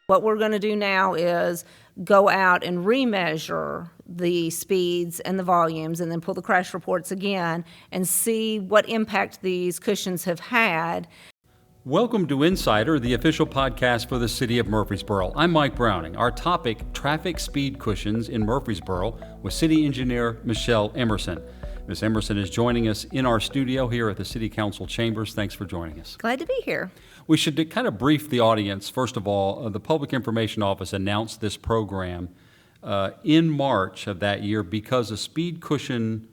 What we're going to do now is go out and remeasure the speeds and the volumes and then pull the crash reports again and see what impact these cushions have had. Welcome to Insider, the official podcast for the city of Murfreesboro. I'm Mike Browning. Our topic, traffic speed cushions in Murfreesboro, with City Engineer Michele Emerson. Ms. Emerson is joining us in our studio here at the City Council chambers. Thanks for joining us. Glad to be here. We should kind of brief the audience. First of all, the Public Information Office announced this program in March of that year because a speed cushion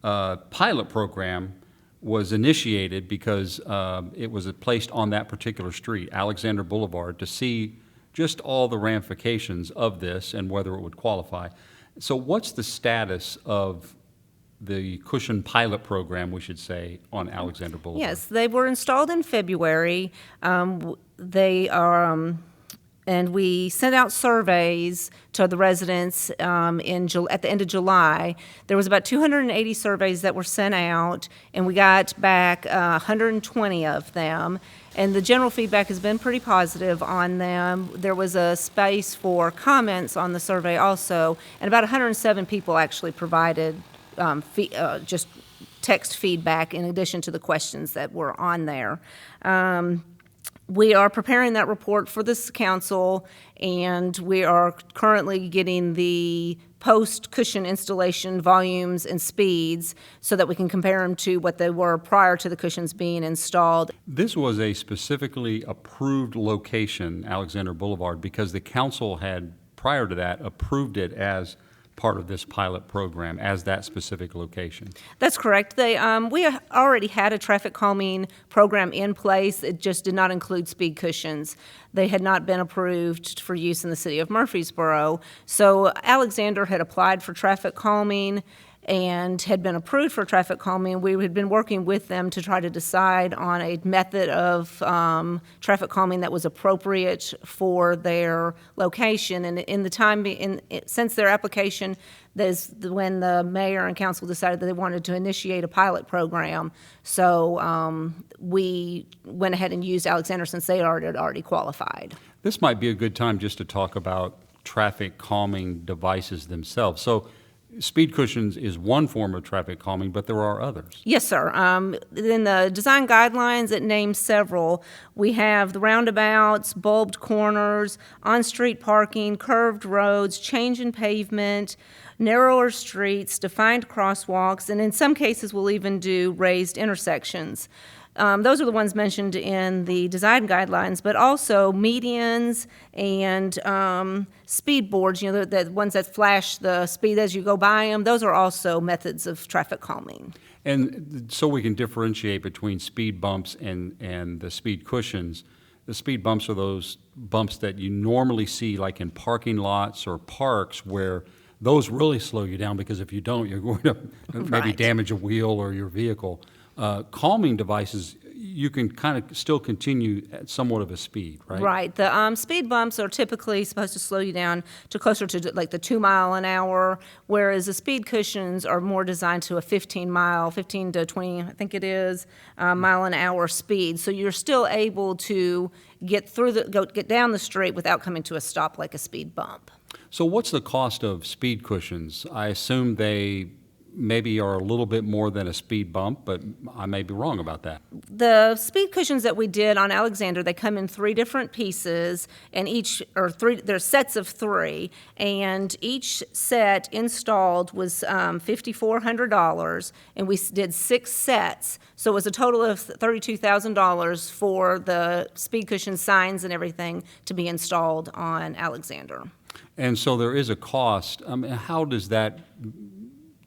pilot program was initiated because it was placed on that particular street, Alexander Blvd, to see just all the ramifications of this and whether it would qualify. So what's the status of the cushion pilot program, we should say, on Alexander Blvd? Yes, they were installed in February. And we sent out surveys to the residents at the end of July. There was about 280 surveys that were sent out, and we got back 120 of them. And the general feedback has been pretty positive on them. There was a space for comments on the survey also, and about 107 people actually provided just text feedback in addition to the questions that were on there. We are preparing that report for this council, and we are currently getting the post-cushion installation volumes and speeds so that we can compare them to what they were prior to the cushions being installed. This was a specifically approved location, Alexander Blvd, because the council had, prior to that, approved it as part of this pilot program as that specific location. That's correct. We already had a traffic calming program in place. It just did not include speed cushions. They had not been approved for use in the city of Murfreesboro. So Alexander had applied for traffic calming and had been approved for traffic calming. We had been working with them to try to decide on a method of traffic calming that was appropriate for their location. And since their application, when the mayor and council decided that they wanted to initiate a pilot program. So we went ahead and used Alexander since they had already qualified. This might be a good time just to talk about traffic calming devices themselves. So speed cushions is one form of traffic calming, but there are others. Yes, sir. In the design guidelines, it names several. We have the roundabouts, bulbed corners, on-street parking, curved roads, change in pavement, narrower streets, defined crosswalks, and in some cases we'll even do raised intersections. Those are the ones mentioned in the design guidelines, but also medians and speed boards, the ones that flash the speed as you go by them. Those are also methods of traffic calming. And so we can differentiate between speed bumps and the speed cushions. The speed bumps are those bumps that you normally see like in parking lots or parks where those really slow you down because if you don't, you're going to maybe damage a wheel or your vehicle. Calming devices, you can kind of still continue at somewhat of a speed, right? Right. The speed bumps are typically supposed to slow you down to closer to like the 2 mile an hour, whereas the speed cushions are more designed to a 15 to 20, I think it is, mile an hour speed. So you're still able to get down the street without coming to a stop like a speed bump. So what's the cost of speed cushions? I assume they maybe are a little bit more than a speed bump, but I may be wrong about that. The speed cushions that we did on Alexander, they come in 3 different pieces, and there's sets of 3, and each set installed was $5,400, and we did 6 sets, so it was a total of $32,000 for the speed cushion signs and everything to be installed on Alexander. And so there is a cost. How does that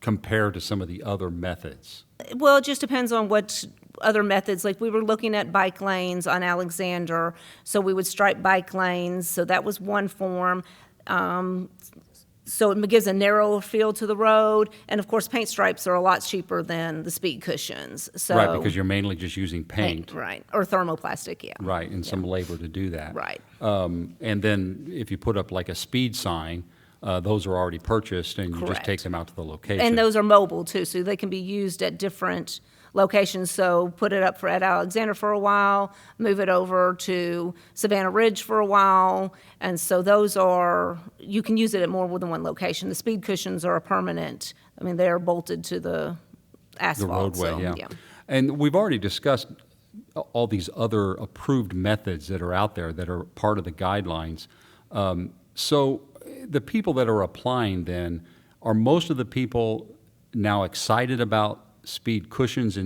compare to some of the other methods? Well, it just depends on what other methods. Like we were looking at bike lanes on Alexander, so we would stripe bike lanes. So that was one form. So it gives a narrower feel to the road. And of course, paint stripes are a lot cheaper than the speed cushions. So, right, because you're mainly just using paint. Right, or thermoplastic, yeah. Right, and some labor to do that. Right. And then if you put up like a speed sign, those are already purchased and you Correct. just take them out to the location. And those are mobile too, so they can be used at different locations. So put it up at Alexander for a while, move it over to Savannah Ridge for a while. And so those are, you can use it at more than one location. The speed cushions are a permanent, I mean, they're bolted to the asphalt. The roadway, so, yeah. And we've already discussed all these other approved methods that are out there that are part of the guidelines. So the people that are applying then, are most of the people now excited about speed cushions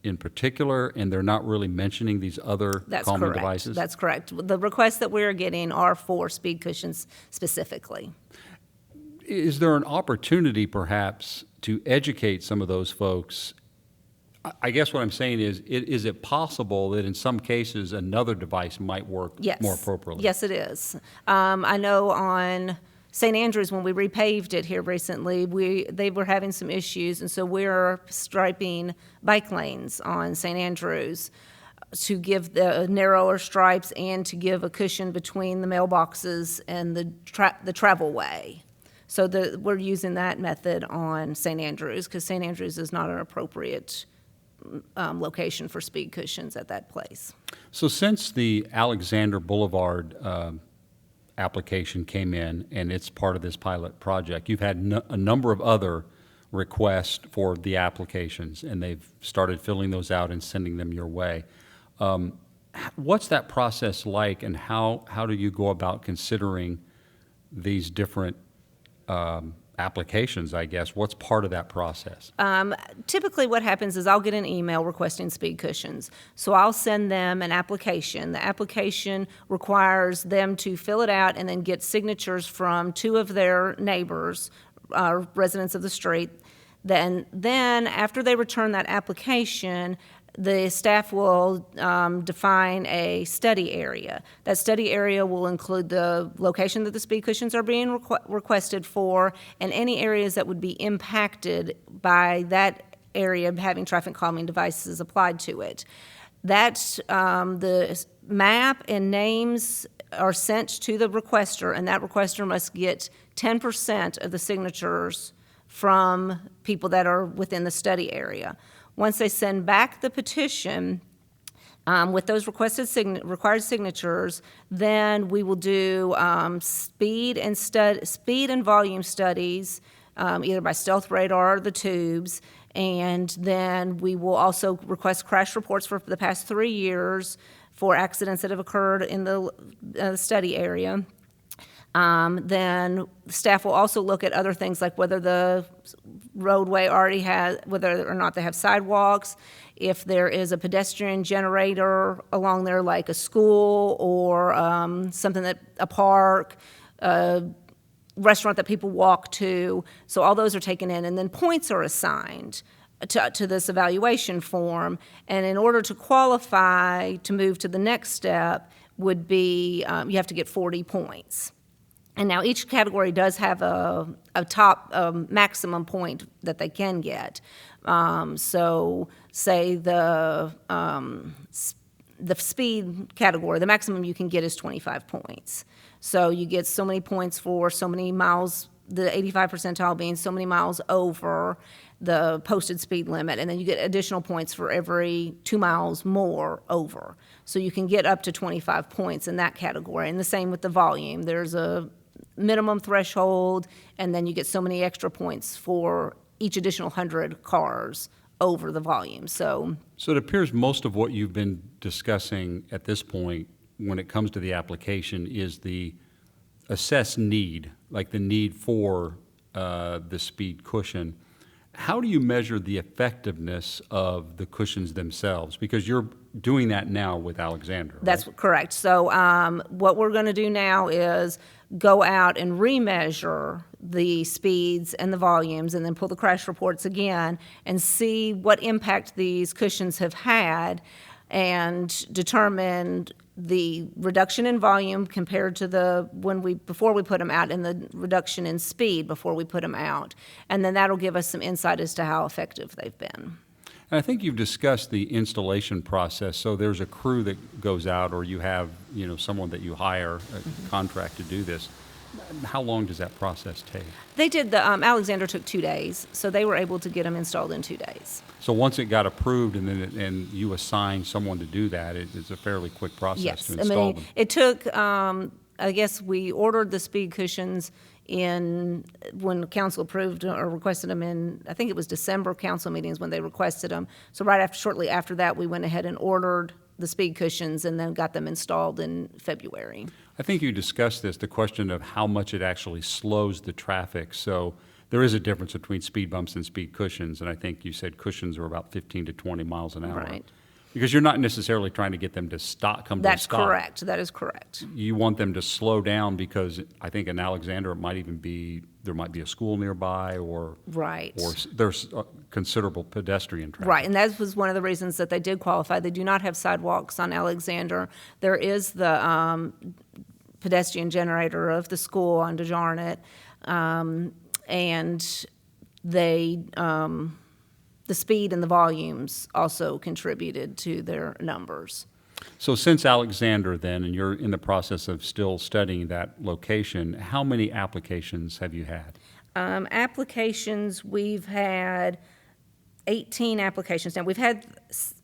in particular, and they're not really mentioning these other calming devices? That's correct. The requests that we're getting are for speed cushions specifically. Is there an opportunity perhaps to educate some of those folks? I guess what I'm saying is it possible that in some cases another device might work more appropriately? Yes, it is. I know on St. Andrews, when we repaved it here recently, they were having some issues, and so we're striping bike lanes on St. Andrews to give the narrower stripes and to give a cushion between the mailboxes and the travel way. So we're using that method on St. Andrews because St. Andrews is not an appropriate location for speed cushions at that place. So since the Alexander Blvd application came in and it's part of this pilot project, you've had a number of other requests for the applications, and they've started filling those out and sending them your way. What's that process like, and how do you go about considering these different applications, I guess? What's part of that process? Typically what happens is I'll get an email requesting speed cushions. So I'll send them an application. The application requires them to fill it out and then get signatures from 2 of their neighbors, residents of the street. Then after they return that application, the staff will define a study area. That study area will include the location that the speed cushions are being requested for and any areas that would be impacted by that area having traffic calming devices applied to it. The map and names are sent to the requester, and that requester must get 10% of the signatures from people that are within the study area. Once they send back the petition with those required signatures, then we will do speed and volume studies, either by stealth radar or the tubes, and then we will also request crash reports for the past 3 years for accidents that have occurred in the study area. Then staff will also look at other things like whether the roadway whether or not they have sidewalks, if there is a pedestrian generator along there like a school or a park, a restaurant that people walk to. So all those are taken in, and then points are assigned to this evaluation form. And in order to qualify to move to the next step would be you have to get 40 points. And now each category does have a top maximum point that they can get. So say the speed category, the maximum you can get is 25 points. So you get so many points for so many miles, the 85 percentile being so many miles over the posted speed limit, and then you get additional points for every 2 miles more over. So you can get up to 25 points in that category. And the same with the volume. There's a minimum threshold, and then you get so many extra points for each additional 100 cars over the volume. So it appears most of what you've been discussing at this point when it comes to the application is the assessed need, like the need for the speed cushion. How do you measure the effectiveness of the cushions themselves? Because you're doing that now with Alexander, right? That's correct. So what we're going to do now is go out and remeasure the speeds and the volumes and then pull the crash reports again and see what impact these cushions have had and determine the reduction in volume compared to before we put them out, and the reduction in speed before we put them out. And then that'll give us some insight as to how effective they've been. And I think you've discussed the installation process. So there's a crew that goes out, or you have, someone that you hire, a contract to do this. How long does that process take? They did Alexander took 2 days, so they were able to get them installed in 2 days. So once it got approved and then and you assigned someone to do that, it's a fairly quick process Yes, to I install mean, them. it took, I guess we ordered the speed cushions when council approved or requested them in, I think it was December council meetings when they requested them. So shortly after that, we went ahead and ordered the speed cushions and then got them installed in February. I think you discussed this, the question of how much it actually slows the traffic. So there is a difference between speed bumps and speed cushions, and I think you said cushions are about 15 to 20 miles an hour. Right. Because you're not necessarily trying to get them to come to a That's stop. correct. That is correct. You want them to slow down because I think in Alexander, there might be a school nearby or Right. there's considerable pedestrian traffic. Right, and that was one of the reasons that they did qualify. They do not have sidewalks on Alexander. There is the pedestrian generator of the school on DeJarnett, and the speed and the volumes also contributed to their numbers. So since Alexander then, and you're in the process of still studying that location, how many applications have you had? Applications, we've had 18 applications. Now, we've had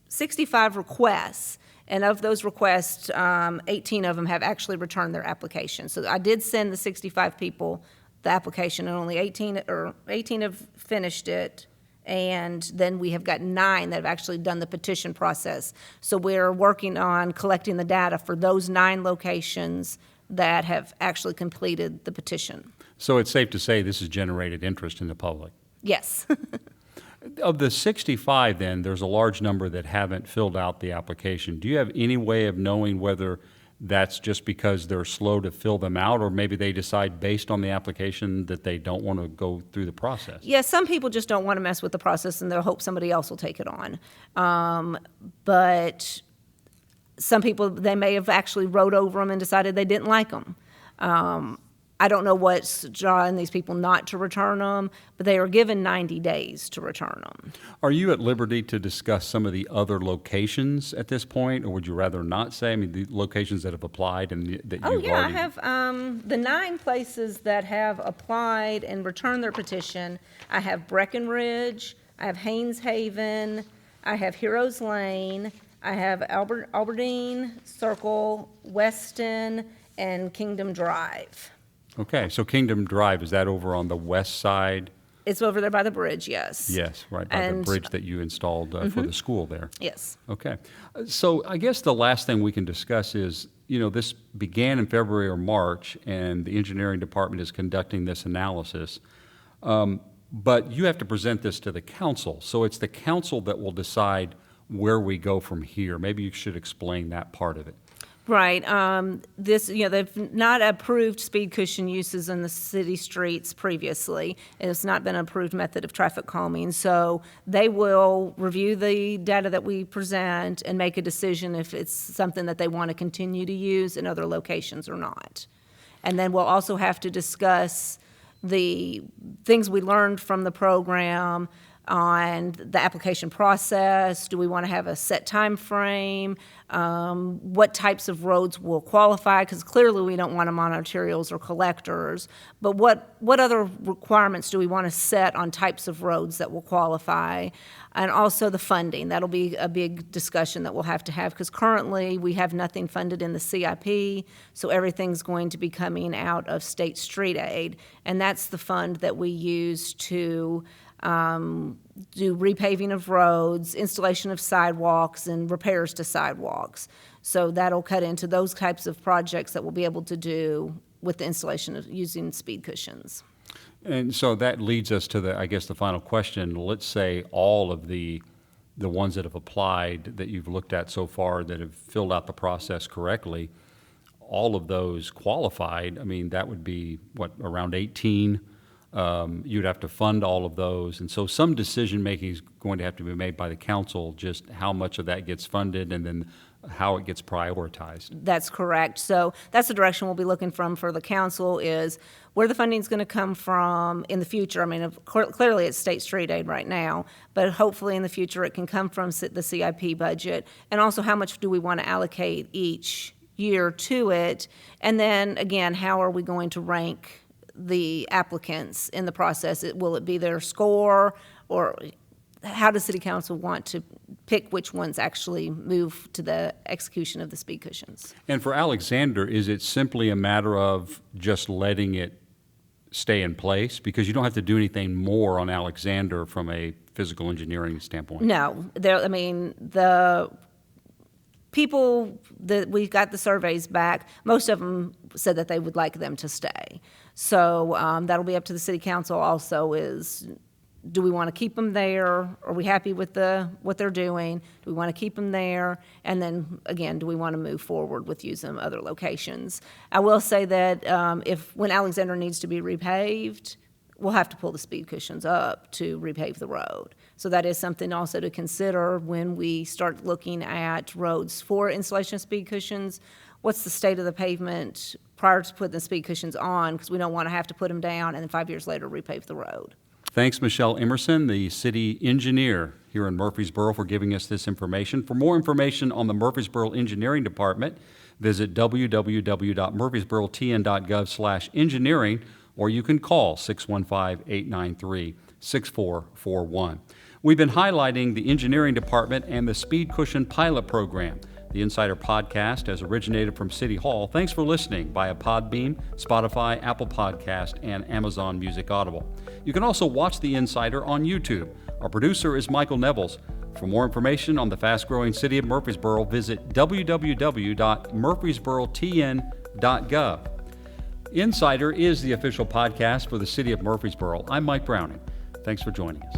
65 requests, and of those requests, 18 of them have actually returned their application. So I did send the 65 people the application, and only 18 have finished it. And then we have got 9 that have actually done the petition process. So we're working on collecting the data for those 9 locations that have actually completed the petition. So it's safe to say this has generated interest in the public. Yes. Of the 65 then, there's a large number that haven't filled out the application. Do you have any way of knowing whether that's just because they're slow to fill them out, or maybe they decide based on the application that they don't want to go through the process? Yeah, some people just don't want to mess with the process and they'll hope somebody else will take it on. But some people, they may have actually wrote over them and decided they didn't like them. I don't know what's drawing these people not to return them, but they are given 90 days to return them. Are you at liberty to discuss some of the other locations at this point, or would you rather not say? I mean, the locations that have applied and that you've already... I have the 9 places that have applied and returned their petition. I have Breckenridge, I have Haynes Haven, I have Heroes Lane, I have Alberdine Circle, Weston, and Kingdom Drive. Okay, so Kingdom Drive, is that over on the west side? It's over there by the bridge, yes. Yes, right by the And- bridge that you installed for the school there. Yes. Okay. So I guess the last thing we can discuss is, this began in February or March, and the engineering department is conducting this analysis. But you have to present this to the council. So it's the council that will decide where we go from here. Maybe you should explain that part of it. Right. They've not approved speed cushion uses in the city streets previously. It's not been an approved method of traffic calming. So they will review the data that we present and make a decision if it's something that they want to continue to use in other locations or not. And then we'll also have to discuss the things we learned from the program on the application process. Do we want to have a set time frame? What types of roads will qualify? Because clearly we don't want them on arterials or collectors. But what other requirements do we want to set on types of roads that will qualify? And also the funding. That'll be a big discussion that we'll have because currently we have nothing funded in the CIP, so everything's going to be coming out of state street aid. And that's the fund that we use to do repaving of roads, installation of sidewalks, and repairs to sidewalks. So that'll cut into those types of projects that we'll be able to do with the installation of using speed cushions. And so that leads us to the final question. Let's say all of the ones that have applied that you've looked at so far that have filled out the process correctly, all of those qualified. I mean, that would be, around 18? You'd have to fund all of those. And so some decision-making is going to have to be made by the council, just how much of that gets funded and then how it gets prioritized. That's correct. So that's the direction we'll be looking for the council is where the funding's going to come from in the future. I mean, clearly it's state street aid right now, but hopefully in the future it can come from the CIP budget. And also how much do we want to allocate each year to it. And then, again, how are we going to rank the applicants in the process? Will it be their score, or how does City Council want to pick which ones actually move to the execution of the speed cushions? And for Alexander, is it simply a matter of just letting it stay in place? Because you don't have to do anything more on Alexander from a physical engineering standpoint. No, the people that we got the surveys back, most of them said that they would like them to stay. So that'll be up to the City Council also is, do we want to keep them there? Are we happy with what they're doing? Do we want to keep them there? And then, again, do we want to move forward with using them other locations? I will say that when Alexander needs to be repaved, we'll have to pull the speed cushions up to repave the road. So that is something also to consider when we start looking at roads for installation of speed cushions. What's the state of the pavement prior to putting the speed cushions on? Because we don't want to have to put them down and then 5 years later repave the road. Thanks, Michele Emerson, the city engineer here in Murfreesboro, for giving us this information. For more information on the Murfreesboro Engineering Department, visit www.murfreesborotn.gov/engineering, or you can call 615-893-6441. We've been highlighting the Engineering Department and the Speed Cushion Pilot Program. The Insider Podcast has originated from City Hall. Thanks for listening via Podbean, Spotify, Apple Podcast, and Amazon Music Audible. You can also watch The Insider on YouTube. Our producer is Michael Nevels. For more information on the fast-growing city of Murfreesboro, visit www.murfreesborotn.gov. Insider is the official podcast for the city of Murfreesboro. I'm Mike Browning. Thanks for joining us.